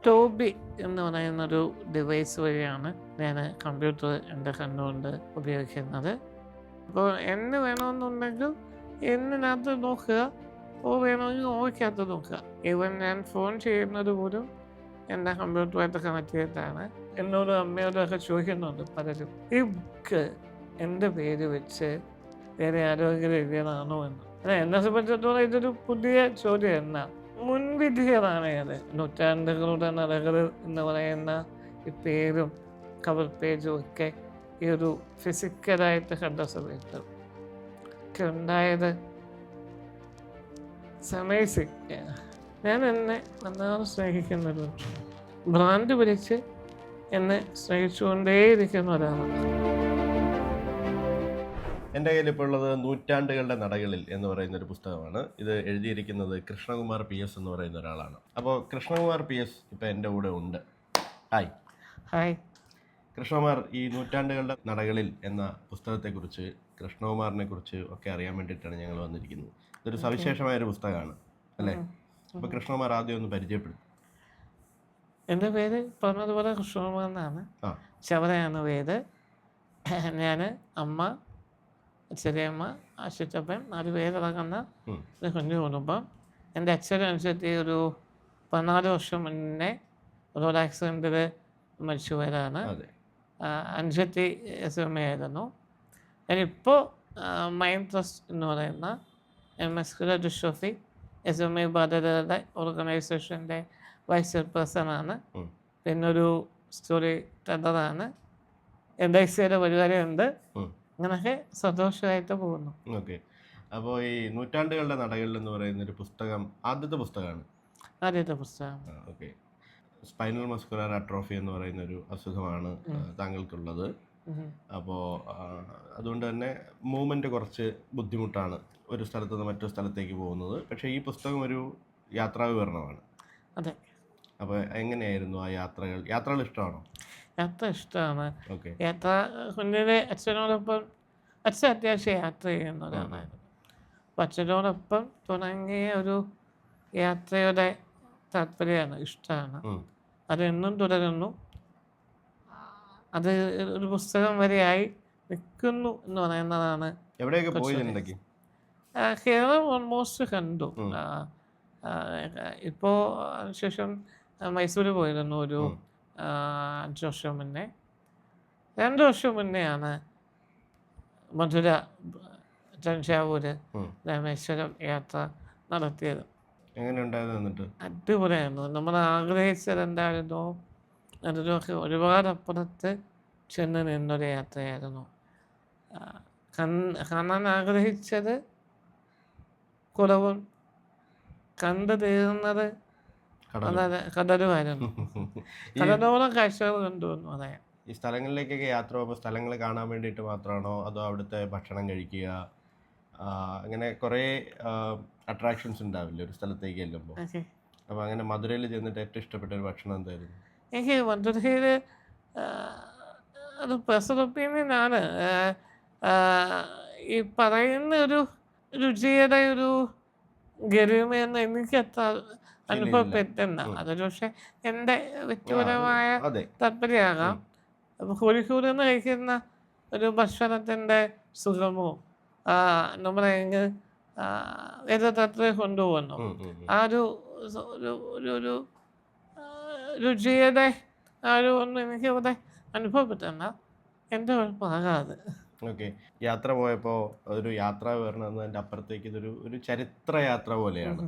Toby എന്ന് പറയുന്നൊരു device വഴിയാണ് ഞാൻ കമ്പ്യൂട്ടർ എൻ്റെ കണ്ണുകൊണ്ട് ഉപയോഗിക്കുന്നത്. അപ്പോൾ എന്ന് വേണമെന്നുണ്ടെങ്കിൽ എന്നിനകത്ത് നോക്കുക, വേണമെങ്കിൽ ഓയ്ക്കകത്ത് നോക്കുക. ഈവൻ ഞാൻ ഫോൺ ചെയ്യുന്നത് പോലും എൻ്റെ കമ്പ്യൂട്ടറുമായിട്ട് കണക്ട് ചെയ്തിട്ടാണ്. എന്നോടും അമ്മയോടും ഒക്കെ ചോദിക്കുന്നുണ്ട് പലരും, ഈ ബുക്ക് എൻ്റെ പേര് വെച്ച് വേറെ ആരോഗ്യം എഴുതിയതാണോ എന്ന്. എന്നെ സംബന്ധിച്ചിടത്തോളം ഇതൊരു പുതിയ ചോദ്യം എന്നാ മുൻവിധികളാണ് അത്. നൂറ്റാണ്ടുകളുടെ നടകൾ എന്ന് പറയുന്ന ഈ പേരും കവർ പേജും ഒക്കെ ഈ ഒരു ഫിസിക്കലായിട്ട് കണ്ട സമയത്ത് ഒക്കെ ഉണ്ടായത് സമയസിക്ക. ഞാൻ എന്നെ നന്നായി സ്നേഹിക്കുന്നത് ബ്രാൻഡ് പിടിച്ച് എന്നെ സ്നേഹിച്ചുകൊണ്ടേയിരിക്കുന്ന ഒരാളാണ്. എൻ്റെ കയ്യിൽ ഇപ്പോൾ ഉള്ളത് നൂറ്റാണ്ടുകളുടെ നടകളിൽ എന്ന് പറയുന്ന ഒരു പുസ്തകമാണ്. ഇത് എഴുതിയിരിക്കുന്നത് കൃഷ്ണകുമാർ PS എന്ന് പറയുന്ന ഒരാളാണ്. അപ്പോൾ കൃഷ്ണകുമാർ PS ഇപ്പോൾ എൻ്റെ കൂടെ ഉണ്ട്. ഹായ്. ഹായ്. കൃഷ്ണകുമാർ, ഈ നൂറ്റാണ്ടുകളുടെ നടകളിൽ എന്ന പുസ്തകത്തെക്കുറിച്ച്, കൃഷ്ണകുമാറിനെ കുറിച്ച് ഒക്കെ അറിയാൻ വേണ്ടിയിട്ടാണ് ഞങ്ങൾ വന്നിരിക്കുന്നത്. ഇതൊരു സവിശേഷമായൊരു പുസ്തകമാണ് അല്ലേ? അപ്പോൾ കൃഷ്ണകുമാർ ആദ്യം ഒന്ന് പരിചയപ്പെടും. എൻ്റെ പേര് പറഞ്ഞതുപോലെ കൃഷ്ണകുമാർ എന്നാണ്. ചവറയാണ് പേര്. ഞാൻ അമ്മ, ചെറിയമ്മ, അച്ഛൻ 4 പേരടങ്ങുന്ന ഒരു കുഞ്ഞു കുടുംബം. എൻ്റെ അച്ഛനനുസരിച്ച് ഒരു 14 വർഷം മുന്നേ റോഡ് ആക്സിഡൻറ്റിൽ മരിച്ചുപോയതാണ്. അനുസരിച്ച് SMA ആയിരുന്നു. ഞാനിപ്പോൾ മൈൻഡ് ട്രസ്റ്റ് എന്ന് പറയുന്ന മസ്കുലർ ഡിസ്ട്രോഫി SMA ബാധിതരുടെ ഓർഗനൈസേഷൻ്റെ വൈസ് ചെയർപേഴ്സണാണ്. പിന്നൊരു സ്റ്റോറി ടെൻഡറാണ്. LICയുടെ പരിപാടിയുണ്ട്. അങ്ങനെയൊക്കെ സന്തോഷമായിട്ട് പോകുന്നു. ഓക്കെ. അപ്പോൾ ഈ നൂറ്റാണ്ടുകളുടെ നടകളിൽ എന്ന് പറയുന്ന ഒരു പുസ്തകം ആദ്യത്തെ പുസ്തകമാണ്. ഓക്കെ. സ്പൈനൽ മസ്കുലർ അട്രോഫി എന്ന് പറയുന്ന ഒരു അസുഖമാണ് താങ്കൾക്കുള്ളത്. അപ്പോൾ അതുകൊണ്ട് തന്നെ മൂവ്മെൻറ്റ് കുറച്ച് ബുദ്ധിമുട്ടാണ് ഒരു സ്ഥലത്ത് നിന്ന് മറ്റൊരു സ്ഥലത്തേക്ക് പോകുന്നത്. പക്ഷേ ഈ പുസ്തകം ഒരു യാത്രാ വിവരണമാണ്. അതെ. അപ്പോൾ എങ്ങനെയായിരുന്നു ആ യാത്രകൾ ഇഷ്ടമാണോ? യാത്ര ഇഷ്ടമാണ്. ഓക്കെ. യാത്ര കുഞ്ഞിലെ അച്ഛനോടൊപ്പം, അച്ഛൻ അത്യാവശ്യം യാത്ര ചെയ്യുന്ന ഒരാളായിരുന്നു. അപ്പം അച്ഛനോടൊപ്പം തുടങ്ങിയ ഒരു യാത്രയുടെ താല്പര്യമാണ്, ഇഷ്ടമാണ്. അതെന്നും തുടരുന്നു. അത് ഒരു പുസ്തകം വരെയായി നിൽക്കുന്നു എന്ന് പറയുന്നതാണ്. എവിടെയൊക്കെ പോയി? കേരളം ഓൾമോസ്റ്റ് കണ്ടു. ഇപ്പോൾ അതിനുശേഷം മൈസൂർ പോയിരുന്നു ഒരു 5 വർഷം മുന്നേ. 2 വർഷം മുന്നെയാണ് മധുര, തഞ്ചാവൂർ, രാമേശ്വരം യാത്ര നടത്തിയത്. എങ്ങനെയുണ്ടായിരുന്നു? അടിപൊളിയായിരുന്നു. നമ്മൾ ആഗ്രഹിച്ചത് എന്തായിരുന്നോ അതിനൊക്കെ ഒരുപാട് അപ്പുറത്ത് ചെന്ന് നിന്നൊരു യാത്രയായിരുന്നു. കാണാൻ ആഗ്രഹിച്ചത് കുറവും കണ്ടു തീർന്നത് കടലുമായിരുന്നു. കടലോളം കാഴ്ചകൾ കണ്ടുവന്നു. പറയാം. ഈ സ്ഥലങ്ങളിലേക്കൊക്കെ യാത്ര പോകുമ്പോൾ സ്ഥലങ്ങൾ കാണാൻ വേണ്ടിയിട്ട് മാത്രമാണോ, അതോ അവിടുത്തെ ഭക്ഷണം കഴിക്കുക, അങ്ങനെ കുറേ അട്രാക്ഷൻസ് ഉണ്ടാവില്ലേ ഒരു സ്ഥലത്തേക്ക് ചെല്ലുമ്പോൾ? അപ്പോൾ അങ്ങനെ മധുരയിൽ ചെന്നിട്ട് ഏറ്റവും ഇഷ്ടപ്പെട്ട ഒരു ഭക്ഷണം എന്തായിരുന്നു? എനിക്ക് മധുരയിൽ അത് പേഴ്സണൽ ഒപ്പീനിയനാണ്. ഈ പറയുന്ന ഒരു രുചിയുടെ ഒരു ഗരിമയെന്ന് എനിക്ക് അത്ര അനുഭവപ്പെട്ടില്ല. അതൊരു പക്ഷേ എൻ്റെ വ്യക്തിപരമായ താല്പര്യമാകാം. അപ്പോൾ കോഴിക്കോട് നിന്ന് കഴിക്കുന്ന ഒരു ഭക്ഷണത്തിൻ്റെ സുഖമോ നമ്മളെ യഥാർത്ഥത്തിൽ കൊണ്ടുപോകുന്നു. ആ ഒരു രുചിയുടെ ആ ഒരു ഒന്നും എനിക്ക് അവിടെ അനുഭവപ്പെട്ടില്ല. എൻ്റെ കുഴപ്പമാകാതെ. ഓക്കെ. യാത്ര പോയപ്പോൾ ഒരു യാത്രാ വിവരണം എന്നതിൻ്റെ അപ്പുറത്തേക്ക് ഒരു ചരിത്ര യാത്ര പോലെയാണ്.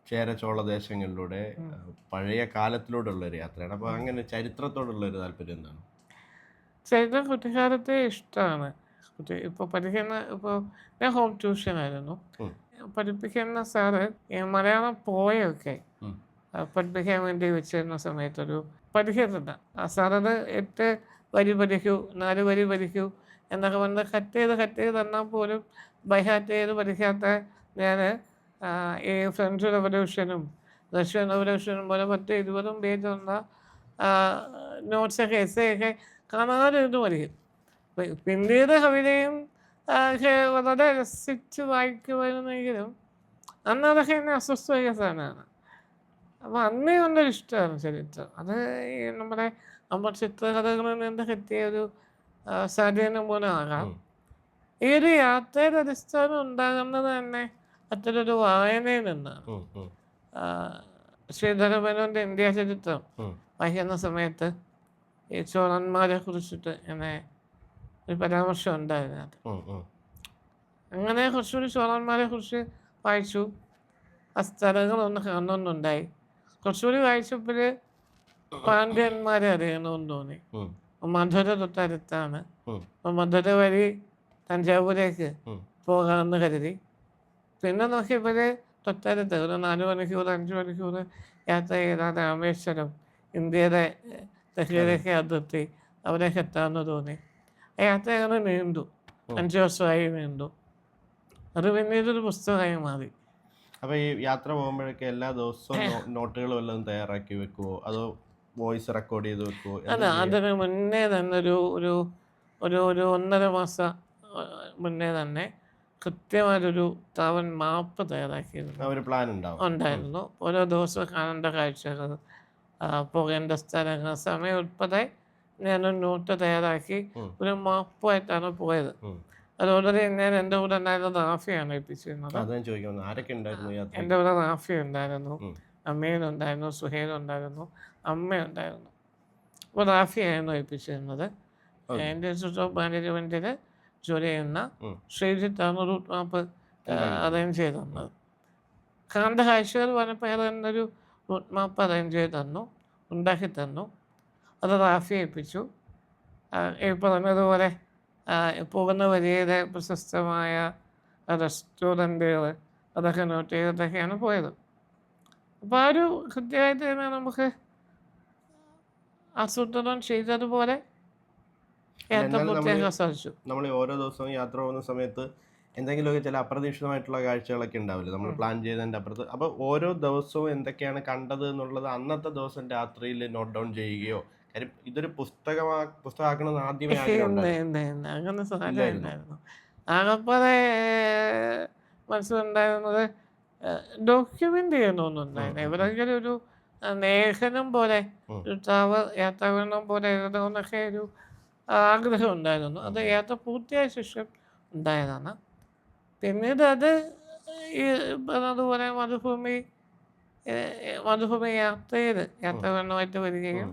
ചേരചോള ദേശങ്ങളിലൂടെ പഴയ കാലത്തിലൂടെ ഉള്ളൊരു യാത്രയാണ്. അപ്പോൾ അങ്ങനെ ചരിത്രത്തോടുള്ളൊരു താല്പര്യം എന്താണ്? ചരിത്രം കുട്ടിക്കാലത്തെ ഇഷ്ടമാണ്. ഇപ്പോൾ ഞാൻ ഹോം ട്യൂഷനായിരുന്നു. പഠിപ്പിക്കുന്ന സാറ് മലയാളം പോയൊക്കെ പഠിപ്പിക്കാൻ വേണ്ടി വെച്ചിരുന്ന സമയത്തൊരു പഠിക്കുന്നുണ്ട്. ആ സാറത് 8 വരി പഠിക്കൂ, 4 വരി പഠിക്കൂ എന്നൊക്കെ പറഞ്ഞ് കട്ട് ചെയ്ത് തന്നാൽ പോലും ബൈഹാർട്ട് ചെയ്ത് പഠിക്കാത്ത ഞാൻ ഈ ഫ്രഞ്ച് റെവല്യൂഷനും റഷ്യൻ റെവല്യൂഷനും പോലെ 10-20 പേജുള്ള നോട്ട്സൊക്കെ എസ്സേയൊക്കെ കാണാതിരുന്ന് പഠിക്കും. പിന്നീട് കവിതയും വളരെ രസിച്ച് വായിക്കുമായിരുന്നെങ്കിലും അന്ന് അതൊക്കെ എന്നെ അസ്വസ്ഥമായ സാധനമാണ്. അപ്പോൾ അന്നേ ഉള്ളൊരു ഇഷ്ടമാണ് ചരിത്രം. അത് ഈ നമ്മുടെ ചിത്രകഥകളിൽ നിന്ന് കിട്ടിയ ഒരു സ്വാധീനം മൂലം ആകാം. ഈ ഒരു യാത്രയുടെ അടിസ്ഥാനം ഉണ്ടാകുന്നത് തന്നെ അത്തരൊരു വായനയിൽ നിന്നാണ്. ശ്രീധരമേനോൻ്റെ ഇന്ത്യ ചരിത്രം വായിക്കുന്ന സമയത്ത് ഈ ചോളന്മാരെ കുറിച്ചിട്ട് ഇങ്ങനെ ഒരു പരാമർശം ഉണ്ടായിരുന്നു. അങ്ങനെ കുറച്ചുകൂടി ചോളന്മാരെ കുറിച്ച് വായിച്ചു. ആ സ്ഥലങ്ങളൊന്ന് കാണണമെന്നുണ്ടായി. കുറച്ചുകൂടി വായിച്ചപ്പോൾ പാണ്ഡ്യന്മാരെ അറിയണമെന്ന് തോന്നി. മധുര തൊട്ടടുത്താണ്. അപ്പം മധുര വഴി തഞ്ചാവൂരേക്ക് പോകാമെന്ന് കരുതി. പിന്നെ നോക്കിയപ്പോൾ തൊട്ടടുത്ത് ഒരു 4 മണിക്കൂർ 5 മണിക്കൂർ യാത്ര ചെയ്താൽ രാമേശ്വരം, ഇന്ത്യയുടെ തെക്കിലേക്ക് അതിർത്തി, അവിടേക്ക് എത്താമെന്ന് തോന്നി. ആ യാത്ര അങ്ങനെ നീണ്ടു, 5 വർഷമായി നീണ്ടു. അത് പിന്നീടൊരു പുസ്തകമായി മാറി. അപ്പോൾ ഈ യാത്ര പോകുമ്പോഴൊക്കെ എല്ലാ ദിവസവും നോട്ടുകൾ വല്ലതും തയ്യാറാക്കി വെക്കുവോ, അതോ വോയിസ് റെക്കോർഡ് ചെയ്ത് വെക്കുവോ? അല്ല, അതിന് മുന്നേ തന്നെ ഒരു 1.5 മാസം മുന്നേ തന്നെ കൃത്യമായിട്ടൊരു ട്രാവൽ മാപ്പ് തയ്യാറാക്കിയിരുന്നു. ഒരു പ്ലാൻ ഉണ്ടായിരുന്നു. ഓരോ ദിവസവും കാണേണ്ട കാഴ്ചകൾ, പോകേണ്ട സ്ഥലങ്ങൾ, സമയം ഉൾപ്പെടെ ഞാനൊരു നോട്ട് തയ്യാറാക്കി ഒരു മാപ്പുമായിട്ടാണ് പോയത്. അതുകൊണ്ട് ഞാൻ എൻ്റെ കൂടെ ഉണ്ടായിരുന്ന റാഫിയാണ് ഏൽപ്പിച്ചിരുന്നത്. എൻ്റെ കൂടെ റാഫി ഉണ്ടായിരുന്നു, അമ്മീനുണ്ടായിരുന്നു, സുഹേലുണ്ടായിരുന്നു, അമ്മയുണ്ടായിരുന്നു. അപ്പോൾ റാഫിയായിരുന്നു ഏൽപ്പിച്ചിരുന്നത്. എൻ്റെ ഇൻസ്റ്റിറ്റ്യൂട്ട് ഓഫ് മാനേജ്മെൻറ്റിൽ ജോലി ചെയ്യുന്ന ശ്രീജിത്താണ് റൂട്ട് മാപ്പ് അറേഞ്ച് ചെയ്ത് തന്നത്. കാണേണ്ട കാഴ്ചകൾ പറഞ്ഞപ്പോൾ അയാൾ എന്നൊരു റൂട്ട് മാപ്പ് അറേഞ്ച് ചെയ്ത് തന്നു, ഉണ്ടാക്കി തന്നു. അത് റാഫി ഏൽപ്പിച്ചു. ഈ പറഞ്ഞതുപോലെ പോകുന്ന വഴിയിലെ പ്രശസ്തമായ റെസ്റ്റോറൻറ്റുകൾ അതൊക്കെ നോട്ട് ചെയ്തിട്ടൊക്കെയാണ് പോയത്. അപ്പോൾ ആ ഒരു കൃത്യമായിട്ട് തന്നെ നമുക്ക് ആസൂത്രണം ചെയ്തതുപോലെ യാത്ര പൂർത്തിയാക്കാൻ സാധിച്ചു. നമ്മൾ ഓരോ ദിവസവും യാത്ര പോകുന്ന സമയത്ത് എന്തെങ്കിലുമൊക്കെ ചില അപ്രതീക്ഷിതമായിട്ടുള്ള കാഴ്ചകളൊക്കെ ഉണ്ടാവില്ല, നമ്മൾ പ്ലാൻ ചെയ്തതിൻ്റെ അപ്പുറത്ത്. അപ്പോൾ ഓരോ ദിവസവും എന്തൊക്കെയാണ് കണ്ടത് എന്നുള്ളത് അന്നത്തെ ദിവസം രാത്രിയിൽ നോട്ട് ഡൗൺ ചെയ്യുകയോ, കാര്യം ഇതൊരു പുസ്തകമാക്കണമെന്ന് ആദ്യമേ അങ്ങനെ സാധനമായിരുന്നു. ആകപ്പാടെ മനസ്സിലുണ്ടായിരുന്നത് ഡോക്യുമെൻ്റ് ചെയ്യണമെന്നുണ്ടായിരുന്നു. എവിടെയെങ്കിലും ഒരു ലേഖനം പോലെ, ഒരു യാത്രാവിവരണം പോലെ എഴുതണമെന്നൊക്കെ ഒരു ആഗ്രഹം ഉണ്ടായിരുന്നു. അത് യാത്ര പൂർത്തിയായ ശേഷം ഉണ്ടായതാണ്. പിന്നീട് അത് ഈ പറഞ്ഞതുപോലെ മരുഭൂമി യാത്രാവിവരണമായിട്ട് വരികയും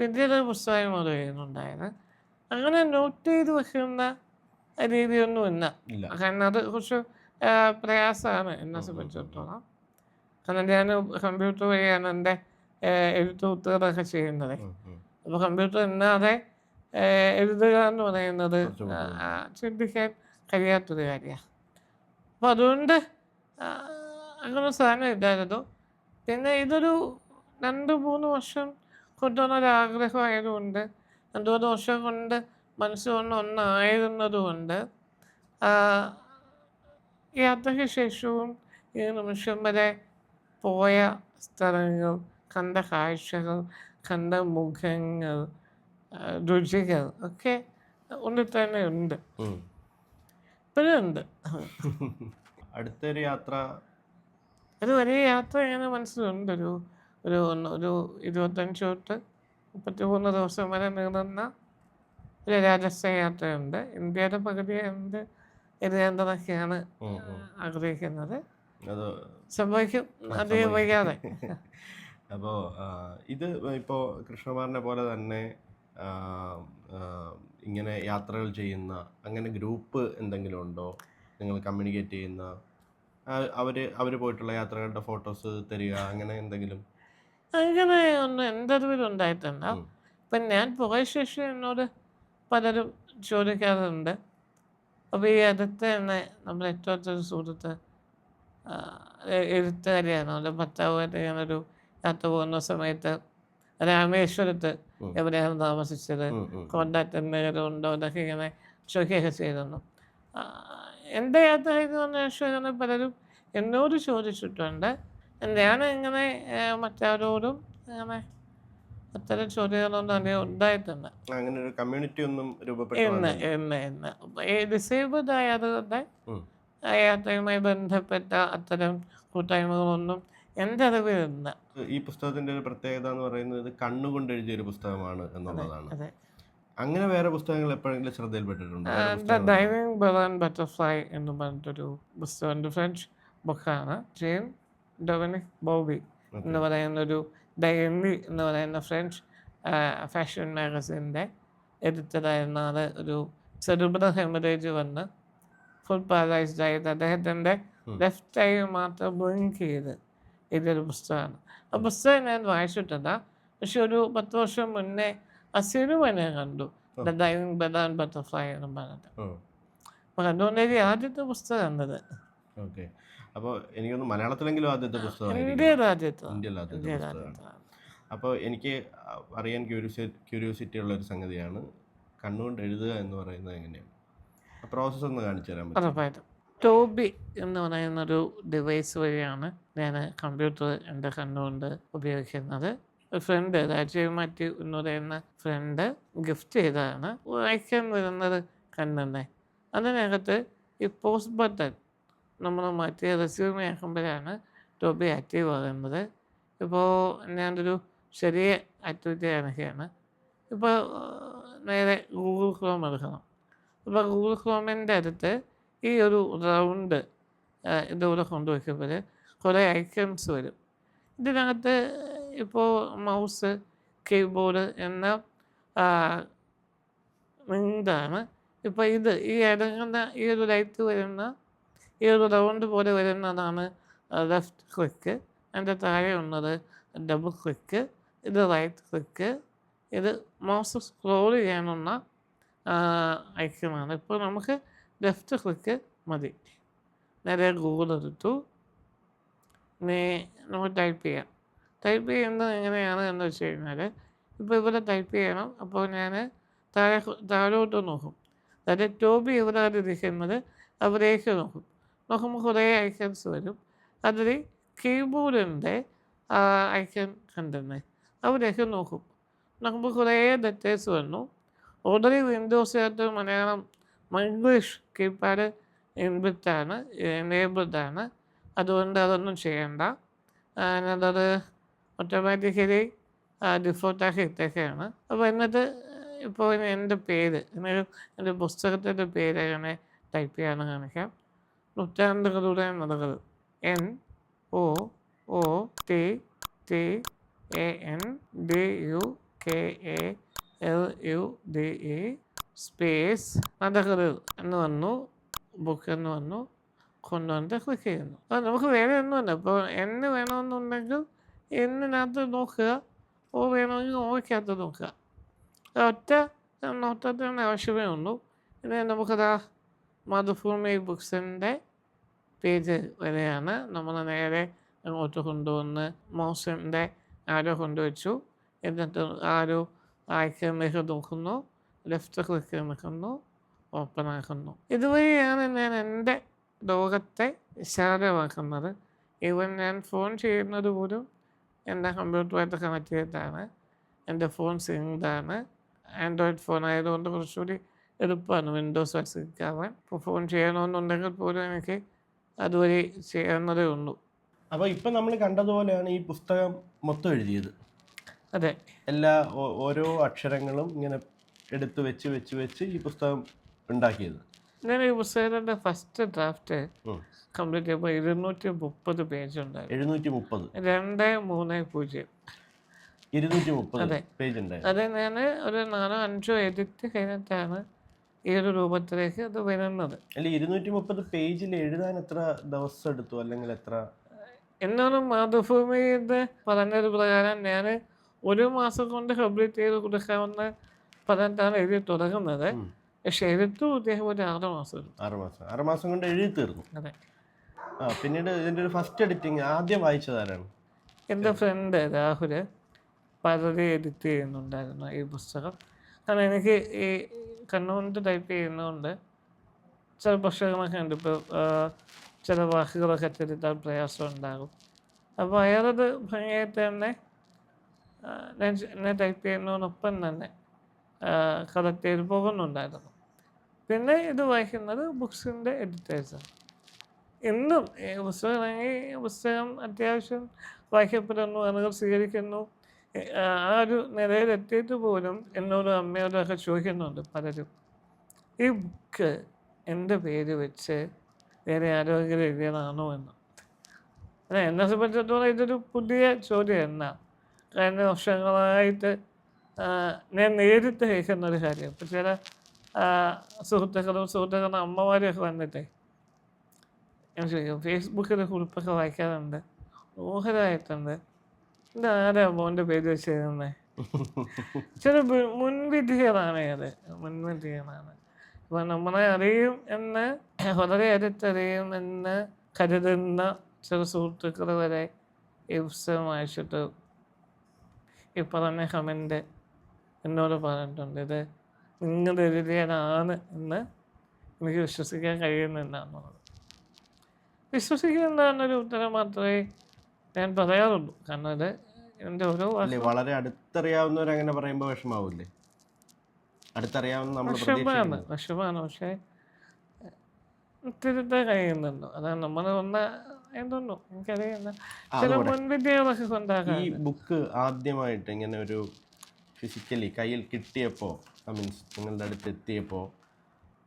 പിന്നീട് പുസ്തകം മാറുകയുണ്ടായത്. അങ്ങനെ നോട്ട് ചെയ്ത് വെക്കുന്ന രീതിയൊന്നുമില്ല. കാരണം അത് കുറച്ച് പ്രയാസമാണ് എന്നെ സംബന്ധിച്ചിടത്തോളം. കാരണം ഞാൻ കമ്പ്യൂട്ടർ വഴിയാണ് എൻ്റെ എഴുത്തുകുത്തുകളൊക്കെ ചെയ്യുന്നത്. അപ്പോൾ കമ്പ്യൂട്ടർ ഇല്ലാതെ എഴുതുക എന്ന് പറയുന്നത് ചിന്തിക്കാൻ കഴിയാത്തൊരു കാര്യമാണ്. അപ്പോൾ അതുകൊണ്ട് അങ്ങനെ സാധനം ഇല്ലായിരുന്നു. പിന്നെ ഇതൊരു 2-3 വർഷം കൊണ്ടുവന്നൊരാഗ്രഹമായതുകൊണ്ട്, 2-3 വർഷം കൊണ്ട് മനസ്സുകൊണ്ട് ഒന്നായിരുന്നതുകൊണ്ട് യാത്രയ്ക്ക് ശേഷവും ഈ നിമിഷം വരെ പോയ സ്ഥലങ്ങൾ, കണ്ട കാഴ്ചകൾ, കണ്ട മുഖങ്ങൾ, രുചികൾ ഒക്കെ ഉള്ളിൽ തന്നെ ഉണ്ട്, ഇപ്പോഴും ഉണ്ട്. അടുത്തൊരു യാത്ര, ഒരു വലിയ യാത്ര ഇങ്ങനെ മനസ്സിലുണ്ട്. ഒരു 25 തൊട്ട് 33 ദിവസം വരെ നീളുന്ന ഒരു രാജസ്ഥാൻ യാത്രയുണ്ട്. ഇന്ത്യയുടെ പകുതി എഴുതേണ്ടതൊക്കെയാണ് ആഗ്രഹിക്കുന്നത്. സംഭവിക്കും അധികം വൈകാതെ. അപ്പോൾ ഇത് ഇപ്പോൾ കൃഷ്ണകുമാറിനെ പോലെ തന്നെ ഇങ്ങനെ യാത്രകൾ ചെയ്യുന്ന അങ്ങനെ ഗ്രൂപ്പ് എന്തെങ്കിലും ഉണ്ടോ, നിങ്ങൾ കമ്മ്യൂണിക്കേറ്റ് ചെയ്യുന്ന, അവർ പോയിട്ടുള്ള യാത്രകളുടെ ഫോട്ടോസ് തരിക, അങ്ങനെ എന്തെങ്കിലും? അങ്ങനെ ഒന്നും എൻ്റെ അറിവിലുണ്ടായിട്ടുണ്ട്. ഇപ്പം ഞാൻ പോയ ശേഷം എന്നോട് പലരും ചോദിക്കാറുണ്ട്. അപ്പോൾ ഈ അടുത്ത് തന്നെ നമ്മുടെ ഏറ്റവും അടുത്തൊരു സുഹൃത്ത് എഴുത്തുകാരിയാണ്. അവരുടെ ഭർത്താവുമായിട്ട് ഞാനൊരു യാത്ര പോകുന്ന സമയത്ത് രാമേശ്വരത്ത് എവിടെയാണ് താമസിച്ചത്, കോണ്ടാക്ട് എന്തെങ്കിലും ഉണ്ടോ എന്നൊക്കെ ഇങ്ങനെ ചോദിക്കുകയൊക്കെ ചെയ്തിരുന്നു. എൻ്റെ യാത്ര ചെയ്തെന്ന് പലരും എന്നോട് ചോദിച്ചിട്ടുണ്ട്. ഞാൻ ഇങ്ങനെ മറ്റാരോടും അങ്ങനെ അത്തരം ചോദ്യങ്ങളൊന്നും അധികം ഉണ്ടായിട്ടുണ്ട്. അങ്ങനെ ഒരു കമ്മ്യൂണിറ്റി ഒന്നും ഡിസേബിൾഡ് ആയതുകൊണ്ട് യാത്രയുമായി ബന്ധപ്പെട്ട അത്തരം കൂട്ടായ്മകളൊന്നും എൻ്റെ അറിവിലില്ല. ഈ പുസ്തകത്തിന്റെ ഒരു പ്രത്യേകത എന്ന് പറയുന്നത് കണ്ണുകൊണ്ട് എഴുതിയ ഒരു പുസ്തകമാണ് എന്നുള്ളതാണ്. അതെ. അങ്ങനെ വേറെ പുസ്തകങ്ങൾ എപ്പോഴെങ്കിലും ശ്രദ്ധയിൽപ്പെട്ടിട്ടുണ്ടോ? The diving bird and butterfly എന്ന് പറഞ്ഞിട്ടൊരു പുസ്തകം ഫ്രഞ്ച് ബുക്കാണ്. ജെയിൻ ഡൊമിനിക് ബോബി എന്ന് പറയുന്നൊരു ഡയറി എന്ന് പറയുന്ന ഫ്രഞ്ച് ഫാഷൻ മാഗസിൻ്റെ എഡിറ്ററായിരുന്ന ആൾ ഒരു സെറിബ്രൽ ഹെമറേജ് വന്ന് ഫുൾ പാരലൈസ്ഡ് ആയിട്ട് അദ്ദേഹത്തിൻ്റെ ലെഫ്റ്റ് ഐ മാത്രം ബ്ലിങ്ക് ചെയ്ത് ഇതൊരു പുസ്തകമാണ്. ആ പുസ്തകം ഞാൻ വായിച്ചിട്ടില്ല, പക്ഷെ ഒരു 10 വർഷം മുന്നേ ആ സിനിമ ഞാൻ കണ്ടു, the diving bird and butterfly എന്ന് പറഞ്ഞിട്ട്. അപ്പം കണ്ടുകൊണ്ട് ആദ്യത്തെ പുസ്തകം കണ്ടത്. ഓക്കെ, അപ്പോൾ എനിക്കൊന്ന് മലയാളത്തിലെങ്കിലും ആദ്യത്തെ പുസ്തകം, ഇന്ത്യയിലെ ആദ്യത്തെ. അപ്പോൾ എനിക്ക് അറിയാൻ ക്യൂരിയോസിറ്റി ഉള്ള ഒരു സംഗതിയാണ്, കണ്ണുകൊണ്ട് എഴുതുക എന്ന് പറയുന്നത് എങ്ങനെയാണ്? പ്രോസസ്സ് ഒന്ന് കാണിച്ചു തരാൻ പറ്റും? ഉറപ്പായിട്ടും. ടോബി എന്ന് പറയുന്നൊരു ഡിവൈസ് വഴിയാണ് ഞാൻ കമ്പ്യൂട്ടർ എൻ്റെ കണ്ണുകൊണ്ട് ഉപയോഗിക്കുന്നത്. ഒരു ഫ്രണ്ട്, രാജീവ് മാത്യു എന്ന് പറയുന്ന ഫ്രണ്ട് ഗിഫ്റ്റ് ചെയ്തതാണ്. വായിക്കാൻ വരുന്നത് കണ്ണന്നെ. അതിനകത്ത് ഈ പോസ്റ്റ് ബട്ടൺ നമ്മൾ മാറ്റി റെസ്യൂമേ ആക്കുമ്പോഴാണ് ടോബി ആക്റ്റീവ് ആകുന്നത്. ഇപ്പോൾ ഞാനൊരു ചെറിയ ആക്ടിവിറ്റി കാണിക്കുകയാണ്. ഇപ്പോൾ നേരെ ഗൂഗിൾ ക്രോം എടുക്കണം. അപ്പോൾ ഗൂഗിൾ ക്രോമിൻ്റെ അടുത്ത് ഈ ഒരു റൗണ്ട് ഇതുപോലെ കൊണ്ടുവയ്ക്കുമ്പോൾ കുറേ ഐക്കൺസ് വരും. ഇതിനകത്ത് ഇപ്പോൾ മൗസ്, കീബോർഡ് എന്ന ഇതാണ്. ഇപ്പോൾ ഈ അടങ്ങുന്ന ഈ ഒരു ലൈറ്റ് വരുന്ന ഈ ഒരു റൗണ്ട് പോലെ വരുന്നതാണ് ലെഫ്റ്റ് ക്ലിക്ക്. അതിൻ്റെ താഴെ ഉള്ളത് ഡബിൾ ക്ലിക്ക്, ഇത് റൈറ്റ് ക്ലിക്ക്, ഇത് മൗസ് സ്ക്രോൾ ചെയ്യാനുള്ള ഐക്കണാണ്. ഇപ്പോൾ നമുക്ക് ലെഫ്റ്റ് ക്ലിക്ക് മതി. നേരെ ഗൂഗിൾ എടുത്തു, നമുക്ക് ടൈപ്പ് ചെയ്യാം. ടൈപ്പ് ചെയ്യുന്നത് എങ്ങനെയാണ് എന്ന് വെച്ച് കഴിഞ്ഞാൽ, ഇപ്പോൾ ഇവിടെ ടൈപ്പ് ചെയ്യണം. അപ്പോൾ ഞാൻ താഴോട്ട് നോക്കും. അതായത് ടോബി എവിടെയാണ് ഇരിക്കുന്നത് അവിടേക്ക് നോക്കുമ്പോൾ കുറേ ഐക്കൺസ് വരും. അതിൽ കീബോർഡിൻ്റെ ഐക്കൺ കണ്ടെന്ന് അവിടേക്ക് നോക്കുമ്പോൾ കുറേ ലെറ്റേഴ്സ് വന്നു. ഓൾറെഡി വിൻഡോസിനകത്ത് മലയാളം ഇംഗ്ലീഷ് കീപാഡ് ഇൻബിൽറ്റാണ്, എനേബിൾഡാണ്. അതുകൊണ്ട് അതൊന്നും ചെയ്യണ്ട. ഞാനത് ഓട്ടോമാറ്റിക്കലി ഡിഫോൾട്ടാക്കി ഇട്ടേക്കാണ്. അപ്പോൾ എന്നിട്ട് ഇപ്പോൾ എൻ്റെ പേര്, എൻ്റെ പുസ്തകത്തിൻ്റെ പേര് അങ്ങനെ ടൈപ്പ് ചെയ്യാൻ കാണിക്കാം. നൂറ്റാണ്ടുകളുടെ നടകൾ, NOTANDUKALUDE സ്പേസ് നടകൾ എന്ന് വന്നു, ബുക്ക് എന്ന് വന്നു, കൊണ്ടുവന്നിട്ട് ക്ലിക്ക് ചെയ്യുന്നു. അപ്പോൾ നമുക്ക് വേറെ ഒന്നുമില്ല. ഇപ്പോൾ എന്ന് വേണമെന്നുണ്ടെങ്കിൽ എന്നിനകത്ത് നോക്കുക, ഓ വേണമെങ്കിൽ ഓയ്ക്കകത്ത് നോക്കുക. ഒറ്റ നോട്ടത്തിന് ആവശ്യമേ ഉള്ളൂ. പിന്നെ നമുക്കതാ മാതൃഭൂമി ബുക്സിൻ്റെ പേജ് വരെയാണ്. നമ്മൾ നേരെ അങ്ങോട്ട് കൊണ്ടുവന്ന് മൗസിൻ്റെ ആരോ കൊണ്ടുവച്ചു. എന്നിട്ട് ആരോ ഐക്കണിലേക്ക് നോക്കുന്നു, ലെഫ്റ്റ് ക്ലിക്ക് നിൽക്കുന്നു, ഓപ്പൺ ആക്കുന്നു. ഇതുവഴിയാണ് ഞാൻ എൻ്റെ ലോകത്തെ വിശാലമാക്കുന്നത്. ഈവൻ ഞാൻ ഫോൺ ചെയ്യുന്നത് പോലും എൻ്റെ കമ്പ്യൂട്ടറുമായിട്ട് കണക്ട് ചെയ്തിട്ടാണ്. എൻ്റെ ഫോൺ സിങ്ക്ഡാണ്. ആൻഡ്രോയിഡ് ഫോൺ ആയതുകൊണ്ട് കുറച്ചുകൂടി എളുപ്പമാണ് വിൻഡോസ് വെച്ച് സിങ്ക് ആവാൻ. ഇപ്പോൾ ഫോൺ ചെയ്യണമെന്നുണ്ടെങ്കിൽ പോലും എനിക്ക് അതുവഴി ചെയ്യാവുന്നതേ ഉള്ളൂ. അപ്പോൾ ഇപ്പം നമ്മൾ കണ്ടതുപോലെയാണ് ഈ പുസ്തകം മൊത്തം എഴുതിയത്. അതെ, ഓരോ അക്ഷരങ്ങളും ഇങ്ങനെ എടുത്ത് വെച്ച് ഈ പുസ്തകം ഉണ്ടാക്കിയത്. ഞാൻ ഈ പുസ്തകത്തിൻ്റെ ഫസ്റ്റ് ഡ്രാഫ്റ്റ് കംപ്ലീറ്റ് ചെയ്യുമ്പോൾ 230 പേജ് ഉണ്ടായിരുന്നു. 230 പേജ് ഉണ്ടായിരുന്നു. അത് ഞാൻ ഒരു 4-5 എഡിറ്റ് കഴിഞ്ഞിട്ടാണ് ഈ ഒരു രൂപത്തിലേക്ക് അത് വരുന്നത്. 230 പേജിൽ എഴുതാൻ എത്ര ദിവസം എടുത്തു, അല്ലെങ്കിൽ എത്ര? എന്നോട് മാതൃഭൂമിയുടെ പറഞ്ഞത് പ്രകാരം ഞാൻ 1 മാസം കൊണ്ട് കംപ്ലീറ്റ് ചെയ്ത് കൊടുക്കാവുന്ന പറഞ്ഞിട്ടാണ് എഴുതി തുടങ്ങുന്നത്. പക്ഷെ എഴുത്തു അദ്ദേഹം ഒരു 6 മാസം. 6 മാസം കൊണ്ട് എഴുതി തീർന്നു. അതെ. പിന്നീട് ഇതിൻ്റെ ഒരു ഫസ്റ്റ് എഡിറ്റിങ് ആദ്യം വായിച്ചതാരാണ്? എൻ്റെ ഫ്രണ്ട് രാഹുൽ പലരെ എഡിറ്റ് ചെയ്യുന്നുണ്ടായിരുന്നു ഈ പുസ്തകം. കാരണം എനിക്ക് ഈ കണ്ണുകൊണ്ട് ടൈപ്പ് ചെയ്യുന്നതുകൊണ്ട് ചില പുസ്തകങ്ങളൊക്കെ ഉണ്ട്. ഇപ്പോൾ ചില വാക്കുകളൊക്കെ തിരുത്താൻ പ്രയാസം ഉണ്ടാകും. അപ്പോൾ അയാളത് ഭംഗിയായിട്ട് തന്നെ ഞാൻ ടൈപ്പ് ചെയ്യുന്നതിനൊപ്പം തന്നെ കളക്ട് ചെയ്ത് പോകുന്നുണ്ടായിരുന്നു. പിന്നെ ഇത് വായിക്കുന്നത് ബുക്സിൻ്റെ എഡിറ്റേഴ്സാണ്. ഇന്നും പുസ്തകം ഇറങ്ങി പുസ്തകം അത്യാവശ്യം വായിക്കപ്പെടുന്നു, ആളുകൾ സ്വീകരിക്കുന്നു. ആ ഒരു നിലയിലെത്തിയിട്ട് പോലും എന്നോടും അമ്മയോടും ഒക്കെ ചോദിക്കുന്നുണ്ട് പലരും, ഈ ബുക്ക് എൻ്റെ പേര് വെച്ച് വേറെ ആരോഗ്യം എഴുതിയതാണോ എന്ന്. എന്നെ സംബന്ധിച്ചിടത്തോളം ഇതൊരു പുതിയ ചോദ്യം എന്നാ. കഴിഞ്ഞ വർഷങ്ങളായിട്ട് ഞാൻ നേരിട്ട് കേൾക്കുന്നൊരു കാര്യം. ഇപ്പം ചില സുഹൃത്തുക്കളുടെ അമ്മമാരൊക്കെ വന്നിട്ടേ ഞാൻ ചോദിക്കും, ഫേസ്ബുക്കിൽ കുറിപ്പൊക്കെ വായിക്കാറുണ്ട്, മോഹനായിട്ടുണ്ട്, ഇതാരാ മോൻ്റെ പേര് വെച്ച് എഴുതുന്നത്? ചില മുൻവിധികളാണ് അത്, മുൻവിധികളാണ്. ഇപ്പം നമ്മളെ അറിയും എന്ന്, വളരെ അടുത്തറിയും എന്ന് കരുതുന്ന ചില സുഹൃത്തുക്കൾ വരെ ഈ പുസ്തകം വായിച്ചിട്ട് ഈ പറഞ്ഞ കമൻ്റ് എന്നോട് പറഞ്ഞിട്ടുണ്ട്, ഇത് നിങ്ങൾ എഴുതിയതാണ് എന്ന് എനിക്ക് വിശ്വസിക്കാൻ കഴിയുന്നില്ല എന്നുള്ളത്. വിശ്വസിക്കുന്നതെന്നൊരു ഉത്തരം മാത്രമേ ഞാൻ പറയാറുള്ളൂ. കാരണം ഇത് എൻ്റെ ഓരോ വളരെ അടുത്തറിയാവുന്നവരങ്ങനെ പറയുമ്പോൾ വിഷമാവില്ലേ? അടുത്തറിയാവുന്ന വിഷമാണ്, പക്ഷേ തിരുത്താൻ കഴിയുന്നുണ്ടോ? അതാണ് നമ്മൾ എന്തൊന്നും എനിക്കറിയുന്ന ചില മുൻവിദ്യകളൊക്കെ കൊണ്ടാകാം. ഈ ബുക്ക് ആദ്യമായിട്ട് ഇങ്ങനെ ഒരു ഫിസിക്കലി കയ്യിൽ കിട്ടിയപ്പോൾ, മീൻസ് നിങ്ങളുടെ അടുത്ത് എത്തിയപ്പോൾ,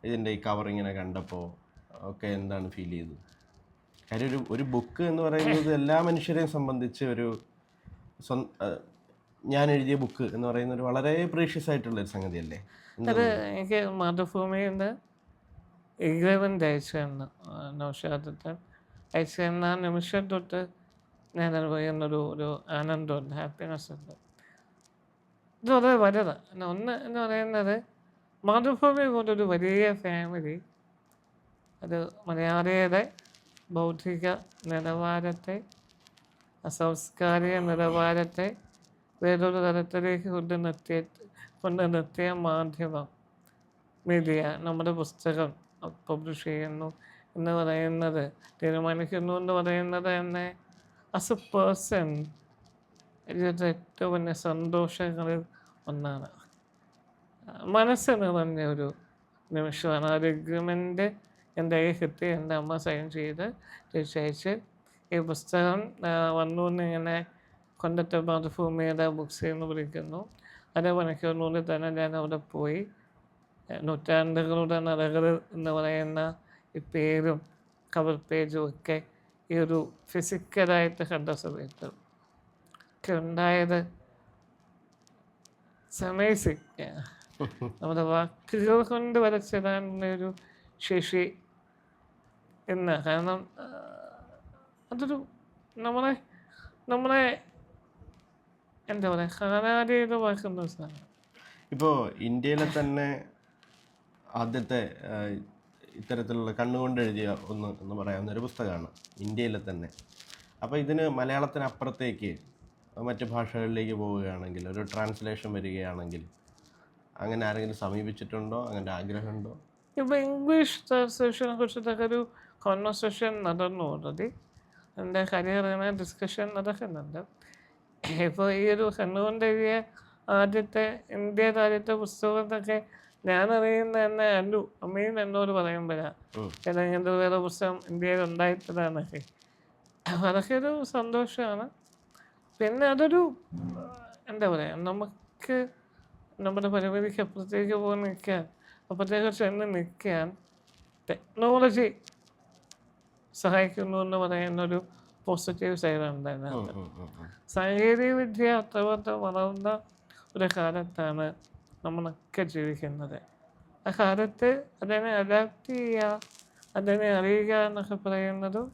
ഇതിൻ്റെ ഈ കവർ ഇങ്ങനെ കണ്ടപ്പോൾ ഒക്കെ എന്താണ് ഫീൽ ചെയ്തത്? കാര്യം ഒരു ബുക്ക് എന്ന് പറയുന്നത് എല്ലാ മനുഷ്യരെയും സംബന്ധിച്ച് ഒരു ഞാൻ എഴുതിയ ബുക്ക് എന്ന് പറയുന്ന ഒരു വളരെ പ്രീഷ്യസ് ആയിട്ടുള്ളൊരു സംഗതിയല്ലേ? അത് എനിക്ക് മാതൃഭൂമിയിൽ എഗ്രിമെൻ്റ് അയച്ചു നൗഷാദത്തൻ അയച്ചു തന്ന നിമിഷം തൊട്ട് ഞാൻ അനുഭവിക്കുന്നൊരു ആനന്ദമുണ്ട്, ഹാപ്പിനെസ് ഉണ്ട്. ഇത് വളരെ വലുതാണ്. ഒന്ന് എന്ന് പറയുന്നത്, മാതൃഭൂമി പോലൊരു വലിയ ഫാമിലി അത് മലയാളിയുടെ ബൗദ്ധിക നിലവാരത്തെ, സാംസ്കാരിക നിലവാരത്തെ വേറൊരു തലത്തിലേക്ക് കൊണ്ട് നിർത്തിയ മാധ്യമം, മീഡിയ, നമ്മുടെ പുസ്തകം പബ്ലിഷ് ചെയ്യുന്നു എന്ന് പറയുന്നത്, തീരുമാനിക്കുന്നു എന്ന് പറയുന്നത് തന്നെ ആസ് എ പേഴ്സൺ ഇതിൻ്റെ ഏറ്റവും വലിയ സന്തോഷങ്ങളിൽ ഒന്നാണ്. മനസ്സ് നിറഞ്ഞ ഒരു നിമിഷമാണ്. ആ ഒരു എഗ്രിമെൻ്റ് എൻ്റെ കിട്ടി, എൻ്റെ അമ്മ സൈൻ ചെയ്ത് തിരിച്ചയച്ച് ഈ പുസ്തകം വന്നു എന്നിങ്ങനെ കൊണ്ടത്തെ മാതൃഭൂമിയുടെ ബുക്സ് എന്ന് വിളിക്കുന്നു. അരമണിക്കൂറിനുള്ളിൽ തന്നെ ഞാൻ അവിടെ പോയി നൂറ്റാണ്ടുകളുടെ നടകൾ എന്ന് പറയുന്ന ഈ പേരും കവർ പേജും ഒക്കെ ഈ ഒരു ഫിസിക്കലായിട്ട് കണ്ട സമയത്ത് ഒക്കെ ഉണ്ടായത് സമയസിക്ക നമ്മുടെ വാക്കുകൾ കൊണ്ട് വരച്ചിടാനുള്ളൊരു ശേഷി എന്ന്. കാരണം അതൊരു നമ്മളെ എന്താ പറയുക, ഹാനാരീതമാക്കുന്ന സാധനം. ഇപ്പോൾ ഇന്ത്യയിലെ തന്നെ ആദ്യത്തെ ഇത്തരത്തിലുള്ള കണ്ണുകൊണ്ട് എഴുതിയ എന്ന് പറയാവുന്ന ഒരു പുസ്തകമാണ് ഇന്ത്യയിലെ തന്നെ. അപ്പോൾ ഇതിന് മലയാളത്തിനപ്പുറത്തേക്ക് മറ്റ് ഭാഷകളിലേക്ക് പോവുകയാണെങ്കിൽ, ഒരു ട്രാൻസ്ലേഷൻ വരികയാണെങ്കിൽ, അങ്ങനെ ആരെങ്കിലും സമീപിച്ചിട്ടുണ്ടോ? അങ്ങനെ ആഗ്രഹമുണ്ടോ? ഇപ്പോൾ ഇംഗ്ലീഷ് ട്രാൻസ്ലേഷനെ കുറിച്ചിട്ടൊക്കെ ഒരു കോൺവെർസേഷൻ നടന്നു. ഓൾറെഡി എൻ്റെ കരിയറിനെ ഡിസ്കഷൻ നടക്കുന്നുണ്ട്. ഇപ്പോൾ ഈ ഒരു കണ്ണുകൊണ്ട് എഴുതിയ ഇന്ത്യയുടെ ആദ്യത്തെ പുസ്തകത്തൊക്കെ ഞാൻ അറിയുന്ന തന്നെ അമ്മയും എന്നോട് പറയുമ്പോഴാണ് ഏതെങ്കിലും വേറെ പുസ്തകം ഇന്ത്യയിൽ ഉണ്ടായിട്ടതാണൊക്കെ. അപ്പം അതൊക്കെ ഒരു സന്തോഷമാണ്. പിന്നെ അതൊരു എന്താ പറയുക, നമുക്ക് നമ്മുടെ പരിമിതിക്ക് അപ്പുറത്തേക്ക് പോയി നിൽക്കാൻ, അപ്പുറത്തേക്ക് ചെന്ന് നിൽക്കാൻ ടെക്നോളജി സഹായിക്കുന്നു എന്ന് പറയുന്നൊരു പോസിറ്റീവ് സൈഡ് ഉണ്ടായിരുന്നു. സാങ്കേതിക വിദ്യ അത്രമാത്രം വളർന്ന ഒരു കാലത്താണ് നമ്മളൊക്കെ ജീവിക്കുന്നത്. ആ കാലത്ത് അതിനെ അഡാപ്റ്റ് ചെയ്യുക, അതിനെ അറിയുക എന്നൊക്കെ പറയുന്നതും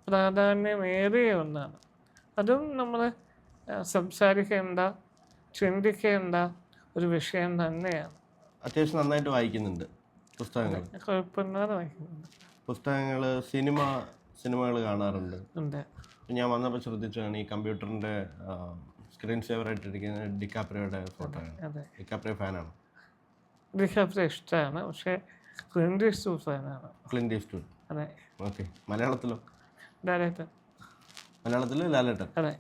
പ്രാധാന്യമേറിയ ഒന്നാണ്. അതും നമ്മൾ സംസാരിക്കേണ്ട, ചിന്തിക്കേണ്ട ഒരു വിഷയം തന്നെയാണ്. അത്യാവശ്യം നന്നായിട്ട് വായിക്കുന്നുണ്ട് പുസ്തകങ്ങൾ, കുഴപ്പമില്ലാതെ വായിക്കുന്നുണ്ട് പുസ്തകങ്ങൾ. സിനിമകൾ കാണാറുണ്ട്. ഞാൻ വന്നപ്പോൾ ശ്രദ്ധിച്ചാണ് ഈ കമ്പ്യൂട്ടറിൻ്റെ സ്ക്രീൻ സേവർ ആയിട്ടിരിക്കുന്ന ഡിക്കാപ്രിയോയുടെ ഫോട്ടോയാണ്. ഡിക്കാപ്രിയോ ഫാനാണ്? ഡിക്കാപ്രിയോ ഇഷ്ടമാണ്, പക്ഷേ ക്ലിന്റ് ഈസ്റ്റ്വുഡ് ഫാനാണ്. ക്ലിന്റ് ഈസ്റ്റ്വുഡ്, അതെ. ഓക്കെ. മലയാളത്തിലോ? ലാലേട്ടൻ. മലയാളത്തിൽ ലാലേട്ടൻ. അതെ.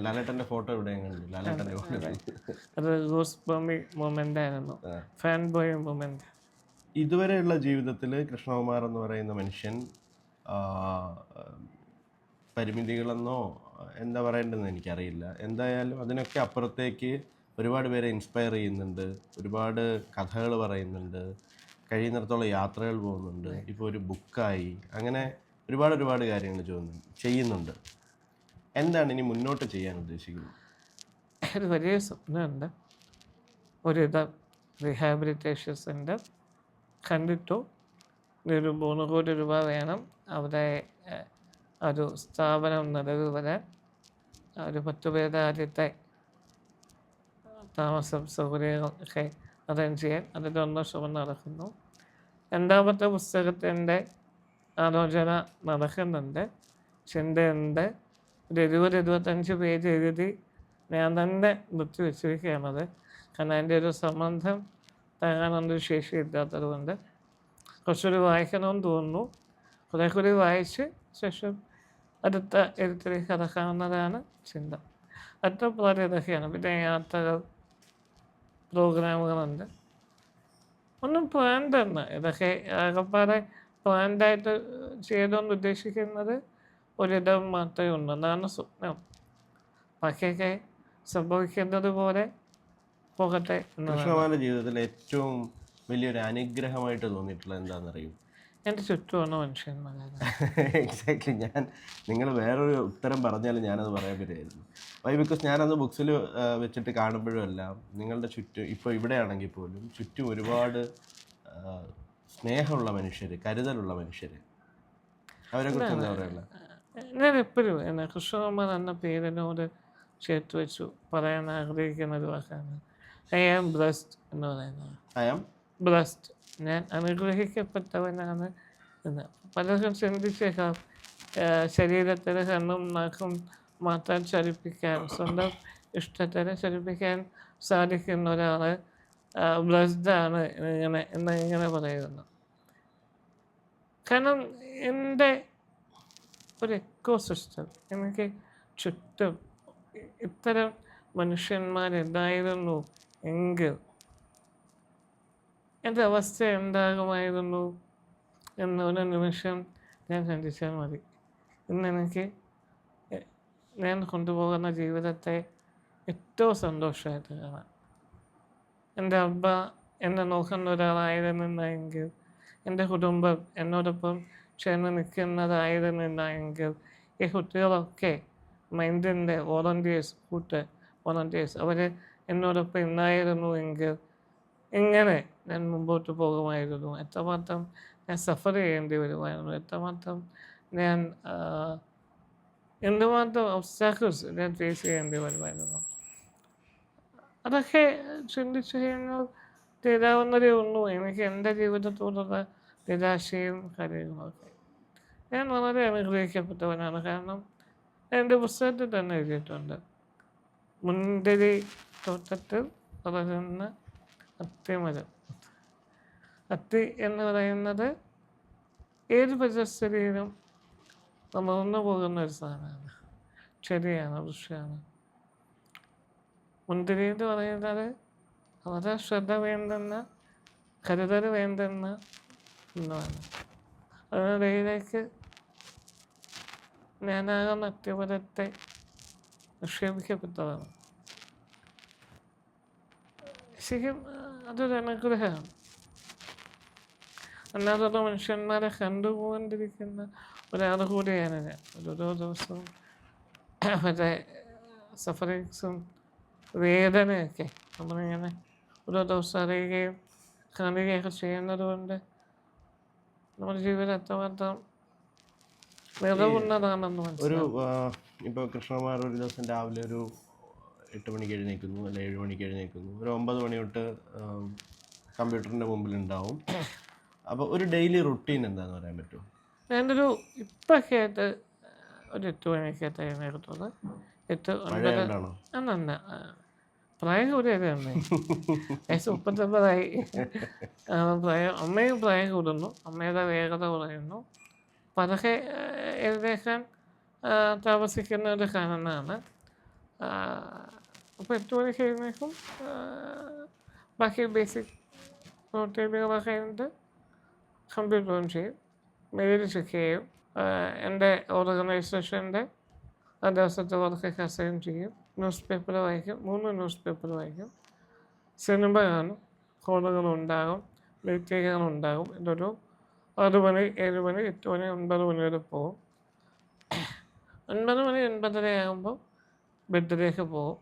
ലാലേട്ടൻ്റെ ഫോട്ടോ ഇവിടെ കണ്ടു. ലാലേട്ടൻ്റെ അത് ഗോസ് ബോംബി മൊമെൻ്റ് ആയിരുന്നു, ഫാൻ ബോയ് മൊമെൻ്റ്. ഇതുവരെയുള്ള ജീവിതത്തിൽ കൃഷ്ണകുമാർ എന്ന് പറയുന്ന മനുഷ്യൻ പരിമിതികളെന്നോ എന്താ പറയേണ്ടതെന്ന് എനിക്കറിയില്ല. എന്തായാലും അതിനൊക്കെ അപ്പുറത്തേക്ക് ഒരുപാട് പേരെ ഇൻസ്പയർ ചെയ്യുന്നുണ്ട്, ഒരുപാട് കഥകൾ പറയുന്നുണ്ട്, കഴിയുന്നിടത്തോളം യാത്രകൾ പോകുന്നുണ്ട്, ഇപ്പോൾ ഒരു ബുക്കായി, അങ്ങനെ ഒരുപാട് കാര്യങ്ങൾ ചെയ്യുന്നുണ്ട്. എന്താണ് ഇനി മുന്നോട്ട് ചെയ്യാൻ ഉദ്ദേശിക്കുന്നത്? ഒരു വലിയ സ്വപ്നമുണ്ട്. ഒരിടം റീഹാബിലിറ്റേഷൻ സെൻറ്റർ കണ്ടിട്ടു. ഒരു 3 കോടി രൂപ വേണം അവിടെ ഒരു സ്ഥാപനം നിലവിൽ വരാൻ. ഒരു 10 പേരുടെ ആദ്യത്തെ താമസം സൗകര്യങ്ങളൊക്കെ അറേഞ്ച് ചെയ്യാൻ. അതിൻ്റെ 1 ശ്രമം നടക്കുന്നു. 2ാമത്തെ പുസ്തകത്തിൻ്റെ ആലോചന നടക്കുന്നുണ്ട്, ചിന്തയുണ്ട്. ഒരു 20-25 പേജ് എഴുതി ഞാൻ തന്നെ നിർത്തിവെച്ചിരിക്കുകയാണത്. കാരണം അതിൻ്റെ ഒരു സംബന്ധം തരാനൊന്നും ശേഷിയില്ലാത്തത് കൊണ്ട് കുറച്ചുകൂടി വായിക്കണമെന്ന് തോന്നുന്നു. കുറേ കൂടി വായിച്ച് ശേഷം അടുത്ത എഴുത്തിലേക്ക് കടക്കാവുന്നതാണ് ചിന്ത. അടുത്ത പ്ലാൻ ഇതൊക്കെയാണ്. പിന്നെ യാത്രകൾ, പ്രോഗ്രാമുകളുണ്ട്. ഒന്നും പ്ലാൻഡ് തന്നെ. ഇതൊക്കെ ആകപ്പാടെ പ്ലാൻഡായിട്ട് ചെയ്തുകൊണ്ട് ഉദ്ദേശിക്കുന്നത് ഒരിടം മാത്രമേ ഉള്ളൂ. അതാണ് സ്വപ്നം. ബാക്കിയൊക്കെ സംഭവിക്കുന്നത് പോലെ പോകട്ടെ എന്നതാണ്. കൃഷ്ണകുമാറിന്റെ ജീവിതത്തിൽ ഏറ്റവും വലിയൊരു അനുഗ്രഹമായിട്ട് തോന്നിയിട്ടുള്ളത് എന്താണെന്നറിയും? എൻ്റെ ചുറ്റുമാണ് മനുഷ്യന്മാരാണ്. എക്സാക്ട്ലി. നിങ്ങൾ വേറൊരു ഉത്തരം പറഞ്ഞാലും ഞാനത് പറയാൻ പറ്റുമായിരുന്നു. വൈ ബിക്കോസ് ഞാനത് ബുക്സിൽ വെച്ചിട്ട് കാണുമ്പോഴും എല്ലാം നിങ്ങളുടെ ചുറ്റും, ഇപ്പോൾ ഇവിടെയാണെങ്കിൽ പോലും ചുറ്റും ഒരുപാട് സ്നേഹമുള്ള മനുഷ്യർ, കരുതലുള്ള മനുഷ്യർ. അവരെക്കുറിച്ച് എന്താ പറയുക? ഞാൻ എപ്പോഴും കൃഷ്ണകുമാർ എന്ന പേരിനോട് ചേർത്ത് വെച്ചു പറയാൻ ആഗ്രഹിക്കുന്ന ഒരു വാക്കാണ് ഐ ആം ബ്ലെസ്ഡ് എന്ന് പറയുന്നത്. ഐ ആം ബ്ലെസ്ഡ്, ഞാൻ അനുഗ്രഹിക്കപ്പെട്ടവനാണ് എന്ന്. പലർക്കും ചിന്തിച്ചേക്കാം ശരീരത്തിന് കണ്ണും നാക്കും മാത്രം ചലിപ്പിക്കാൻ, സ്വന്തം ഇഷ്ടത്തിന് ചലിപ്പിക്കാൻ സാധിക്കുന്ന ഒരാൾ ബ്ലെസ്ഡാണ് ഇങ്ങനെ പറയുന്നു. കാരണം എൻ്റെ ഒരു എക്കോസിസ്റ്റം, എനിക്ക് ചുറ്റും ഇത്തരം മനുഷ്യന്മാരുണ്ടായിരുന്നു എങ്കിൽ എൻ്റെ അവസ്ഥ എന്താകുമായിരുന്നു എന്നൊരു നിമിഷം ഞാൻ ചിന്തിച്ചാൽ മതി. ഇന്നെനിക്ക് ഞാൻ കൊണ്ടുപോകുന്ന ജീവിതത്തെ ഏറ്റവും സന്തോഷമായിട്ട് കാണാം. എൻ്റെ അബ്ബ എന്നെ നോക്കുന്ന ഒരാളായിരുന്നെങ്കിൽ, എൻ്റെ കുടുംബം എന്നോടൊപ്പം ചേർന്ന് നിൽക്കുന്നതായിരുന്നെങ്കിൽ, ഈ കുട്ടികളൊക്കെ മൈൻഡിൻ്റെ വോളണ്ടിയേഴ്സ് അവർ എന്നോടൊപ്പം ഉണ്ടായിരുന്നു എങ്കിൽ ഇങ്ങനെ ഞാൻ മുമ്പോട്ട് പോകുമായിരുന്നു. എത്രമാത്രം ഞാൻ സഫർ ചെയ്യേണ്ടി വരുമായിരുന്നു, എന്തുമാത്രം ഒബ്സ്റ്റാക്കിൾസ് ഞാൻ ഫേസ് ചെയ്യേണ്ടി വരുമായിരുന്നു. അതൊക്കെ ചിന്തിച്ചു കഴിഞ്ഞാൽ തീരാവുന്നതേ ഉള്ളൂ എനിക്ക് എൻ്റെ ജീവിതത്തോടുള്ള നിരാശയും കാര്യങ്ങളൊക്കെ. ഞാൻ വളരെ അനുഗ്രഹിക്കപ്പെട്ടവനാണ്. കാരണം എൻ്റെ പുസ്തകത്തിൽ തന്നെ എഴുതിയിട്ടുണ്ട്, മുന്തിരി തോട്ടത്തിൽ വളരുന്ന അത്തിമരം. അത്തി എന്ന് പറയുന്നത് ഏത് പരിസ്ഥിതിയിലും വളർന്നു പോകുന്ന ഒരു സാധനമാണ്, ചെടിയാണ്, വൃക്ഷമാണ്. മുന്തിരി എന്ന് പറയുന്നത് വളരെ ശ്രദ്ധ വേണ്ടുന്ന, കരുതൽ വേണ്ടുന്ന ഒന്നാണ്. അതിനിടയിലേക്ക് ഞാനാകുന്ന അത്തിമരത്തെ നിക്ഷേപിക്കപ്പെട്ടതാണ്. ശരിക്കും അതൊരു അനുഗ്രഹമാണ്. അല്ലാതെ മനുഷ്യന്മാരെ കണ്ടുപോകൊണ്ടിരിക്കുന്ന ഒരാൾ കൂടിയാണ് ഞാൻ. ഓരോ ദിവസവും അവരുടെ സഫറിങ്സും വേദനയൊക്കെ നമ്മളിങ്ങനെ ഓരോ ദിവസം അറിയുകയും കാണുകയൊക്കെ ചെയ്യുന്നത് കൊണ്ട് നമ്മുടെ ജീവിതം എത്രമാത്രം നിറവുള്ളതാണെന്ന് മനസ്സിലാവും. ഇപ്പോൾ കൃഷ്ണകുമാർ ഒരു ദിവസം രാവിലെ ഒരു 8 മണിക്ക് എഴുന്നേൽക്കുന്നു, അല്ല 7 മണിക്ക് എഴുന്നേൽക്കുന്നു, ഒരു 9 മണി തൊട്ട് കമ്പ്യൂട്ടറിൻ്റെ മുമ്പിലുണ്ടാവും. അപ്പോൾ ഒരു ഡെയിലി റുട്ടീൻ എന്താണെന്ന് പറയാൻ പറ്റുമോ? ഞാനൊരു ഇപ്പൊക്കെ ആയിട്ട് ഒരു 8 മണിക്കകത്ത് എഴുന്നേൽക്കത്തുള്ളൂ. 8-9 അന്നല്ല, പ്രായം കൂടിയത് തന്നെ. വയസ്സ് 39ആയി. അമ്മയും പ്രായം കൂടുന്നു, അമ്മയുടെ വേഗത കുറയുന്നു. അപ്പം അതൊക്കെ എഴുന്നേൽക്കാൻ താമസിക്കുന്ന ഒരു കാരണമാണ്. അപ്പോൾ 8 മണിക്ക് എഴുന്നേൽക്കും. ബാക്കി ബേസിക് റൂട്ടീനുകളൊക്കെ ഉണ്ട്. കമ്പ്യൂട്ടർ ഓൺ ചെയ്യും, മെയിൽ ചെക്ക് ചെയ്യും, എൻ്റെ ഓർഗനൈസേഷൻ്റെ ആ ദിവസത്തെ വർക്കൊക്കെ അസൈൻ ചെയ്യും. ന്യൂസ് പേപ്പർ വായിക്കും, 3 ന്യൂസ് പേപ്പർ വായിക്കും, സിനിമ കാണും, കോളുകളുണ്ടാകും, മീറ്റിങ്ങുകളുണ്ടാകും. ഇതൊരു 6 മണി, 7 മണി, 8 മണി, 9 മണി വരെ പോകും. 9 മണി 9:30 ആകുമ്പോൾ ബെഡിലേക്ക് പോകും.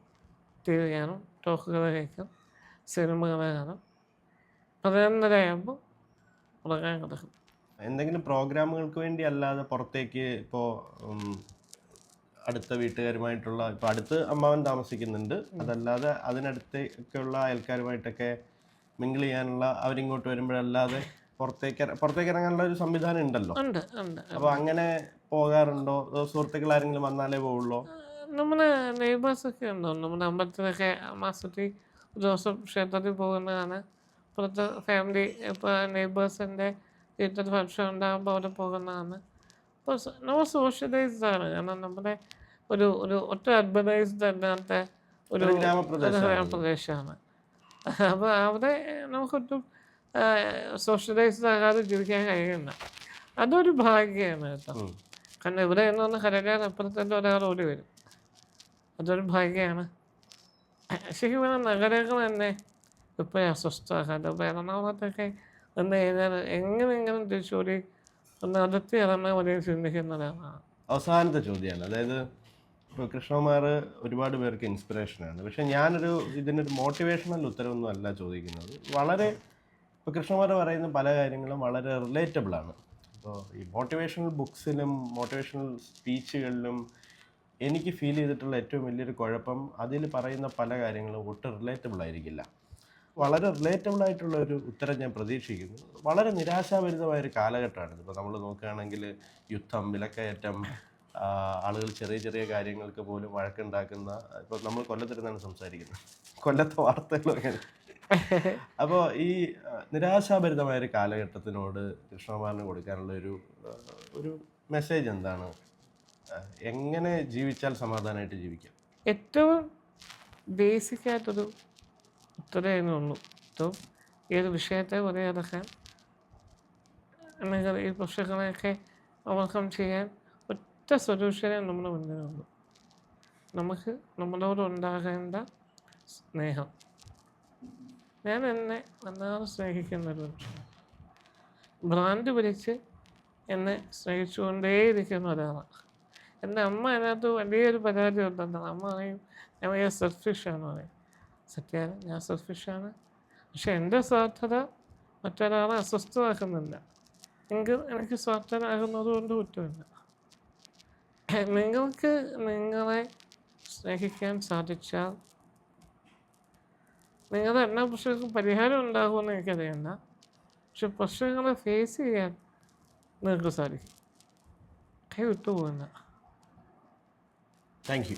ടി വി കാണും, ടോക്കുകൾ കേൾക്കും, സിനിമകൾ കാണും. 11:30 ആകുമ്പോൾ ഉറങ്ങാൻ കിടക്കും. എന്തെങ്കിലും പ്രോഗ്രാമുകൾക്ക് വേണ്ടി അല്ലാതെ പുറത്തേക്ക് ഇപ്പോൾ അടുത്ത വീട്ടുകാരുമായിട്ടുള്ള, ഇപ്പോൾ അടുത്ത് അമ്മാവൻ താമസിക്കുന്നുണ്ട്, അതല്ലാതെ അതിനടുത്തേക്കുള്ള അയൽക്കാരുമായിട്ടൊക്കെ മിങ്കിൾ ചെയ്യാനുള്ള, അവരിങ്ങോട്ട് വരുമ്പോഴല്ലാതെ പുറത്തേക്ക് ഇറങ്ങാനുള്ള ഒരു സംവിധാനം ഉണ്ടല്ലോ. അപ്പോൾ അങ്ങനെ പോകാറുണ്ടോ? സുഹൃത്തുക്കൾ ആരെങ്കിലും വന്നാലേ പോവുള്ളൂ? നമ്മുടെ നെയ്ബേഴ്സൊക്കെ ഉണ്ടോ? നമ്മുടെ അമ്പലത്തിലൊക്കെ മാസത്തിൽ ഒരു ദിവസം ക്ഷേത്രത്തിൽ പോകുന്നതാണ്. പുറത്ത് ഫാമിലി ഇപ്പോൾ നെയ്ബേഴ്സിൻ്റെ വീട്ടിൽ ഫംഗ്ഷൻ ഉണ്ടാകുമ്പോൾ അവിടെ പോകുന്നതാണ്. അപ്പോൾ നമ്മൾ സോഷ്യലൈസ്ഡ് ആണ്. കാരണം നമ്മുടെ ഒരു ഒറ്റ അഡ്വർടൈസ്ഡ് അല്ലാത്ത ഒരു ഗ്രാമപ്രദേശമാണ്. അപ്പോൾ അവിടെ നമുക്കൊട്ടും സോഷ്യലൈസ്ഡ് ആകാതെ ജീവിക്കാൻ കഴിയുന്ന അതൊരു ഭാഗ്യമാണ് കേട്ടോ. കാരണം ഇവിടെ എന്ന് പറഞ്ഞാൽ കരകാൻ അപ്പുറത്തേക്ക് ഒരാൾ ഓടി വരും. അതൊരു ഭാഗ്യമാണ്. ശരിക്കും പറഞ്ഞാൽ നഗരങ്ങൾ തന്നെ ഇപ്പോൾ അസ്വസ്ഥമാകാതെ. ഇപ്പോൾ എറണാകുളത്തൊക്കെ വന്നു കഴിഞ്ഞാൽ എങ്ങനെയെങ്കിലും തിരിച്ചുകൂടി ഒന്ന് അതിർത്തി ഇറങ്ങാൻ വലിയ ചിന്തിക്കുന്നതാണ്. അവസാനത്തെ ചോദ്യമാണ്. അതായത് ഇപ്പോൾ കൃഷ്ണകുമാർ ഒരുപാട് പേർക്ക് ഇൻസ്പിറേഷനാണ്. പക്ഷേ ഇതിനൊരു മോട്ടിവേഷണൽ ഉത്തരവൊന്നും അല്ല ചോദിക്കുന്നത്. ഇപ്പോൾ കൃഷ്ണകുമാർ പറയുന്ന പല കാര്യങ്ങളും വളരെ റിലേറ്റബിളാണ്. അപ്പോൾ ഈ മോട്ടിവേഷണൽ ബുക്സിലും മോട്ടിവേഷണൽ സ്പീച്ചുകളിലും എനിക്ക് ഫീൽ ചെയ്തിട്ടുള്ള ഏറ്റവും വലിയൊരു കുഴപ്പം, അതിൽ പറയുന്ന പല കാര്യങ്ങളും ഒട്ടും റിലേറ്റബിൾ ആയിരിക്കില്ല. വളരെ റിലേറ്റബിൾ ആയിട്ടുള്ള ഒരു ഉത്തരം ഞാൻ പ്രതീക്ഷിക്കുന്നു. വളരെ നിരാശാഭരിതമായൊരു കാലഘട്ടമാണിത്. ഇപ്പോൾ നമ്മൾ നോക്കുകയാണെങ്കിൽ യുദ്ധം, വിലക്കയറ്റം, ആളുകൾ ചെറിയ ചെറിയ കാര്യങ്ങൾക്ക് പോലും വഴക്കുണ്ടാക്കുന്ന, ഇപ്പോൾ നമ്മൾ കൊല്ലത്തിരുന്നാണ് സംസാരിക്കുന്നത്, കൊല്ലത്തെ വാർത്തകളൊക്കെ. അപ്പോൾ ഈ നിരാശാഭരിതമായൊരു കാലഘട്ടത്തിനോട് കൃഷ്ണകുമാറിന് കൊടുക്കാനുള്ള ഒരു മെസ്സേജ് എന്താണ്? എങ്ങനെ ജീവിച്ചാൽ സമാധാനമായിട്ട് ജീവിക്കാം? ഏറ്റവും ബേസിക്കായിട്ടൊരു ഉത്തരവേ ഉള്ളൂ. ഏറ്റവും ഏത് വിഷയത്തെ മറികടക്കാൻ, അല്ലെങ്കിൽ ഈ പ്രശ്നങ്ങളെയൊക്കെ ഓവർകം ചെയ്യാൻ ഒറ്റ സൊല്യൂഷനേ നമ്മുടെ മുന്നിലുള്ളൂ. നമുക്ക് നമ്മളോട് ഉണ്ടാകേണ്ട സ്നേഹം. ഞാൻ എന്നെ വല്ലാതെ സ്നേഹിക്കുന്നൊരു മനുഷ്യനാണ്. ഭ്രാന്ത് പിടിച്ച് എന്നെ സ്നേഹിച്ചുകൊണ്ടേയിരിക്കുന്ന ഒരാളാണ്. എൻ്റെ അമ്മ അതിനകത്ത് വലിയൊരു പരാതി ഉണ്ടെന്നാണ്. അമ്മ പറയും ഞാൻ ഭയങ്കര സെൽഫിഷാണ് പറയും. സത്യമാണ്, ഞാൻ സെൽഫിഷാണ്. പക്ഷെ എൻ്റെ സ്വാർത്ഥത മറ്റൊരാളെ അസ്വസ്ഥമാക്കുന്നില്ല. എങ്കിൽ എനിക്ക് സ്വാർത്ഥനാകുന്നത് കൊണ്ട് കുറ്റമില്ല. നിങ്ങൾക്ക് നിങ്ങളെ സ്നേഹിക്കാൻ സാധിച്ചാൽ നിങ്ങളുടെ എല്ലാ പ്രശ്നങ്ങൾക്കും പരിഹാരം ഉണ്ടാകുമെന്ന് എനിക്കറിയണ്ട. പക്ഷെ പ്രശ്നങ്ങളെ ഫേസ് ചെയ്യാൻ നിങ്ങൾക്ക് സാധിക്കും. കൈ വിട്ടുപോകുന്ന. Thank you.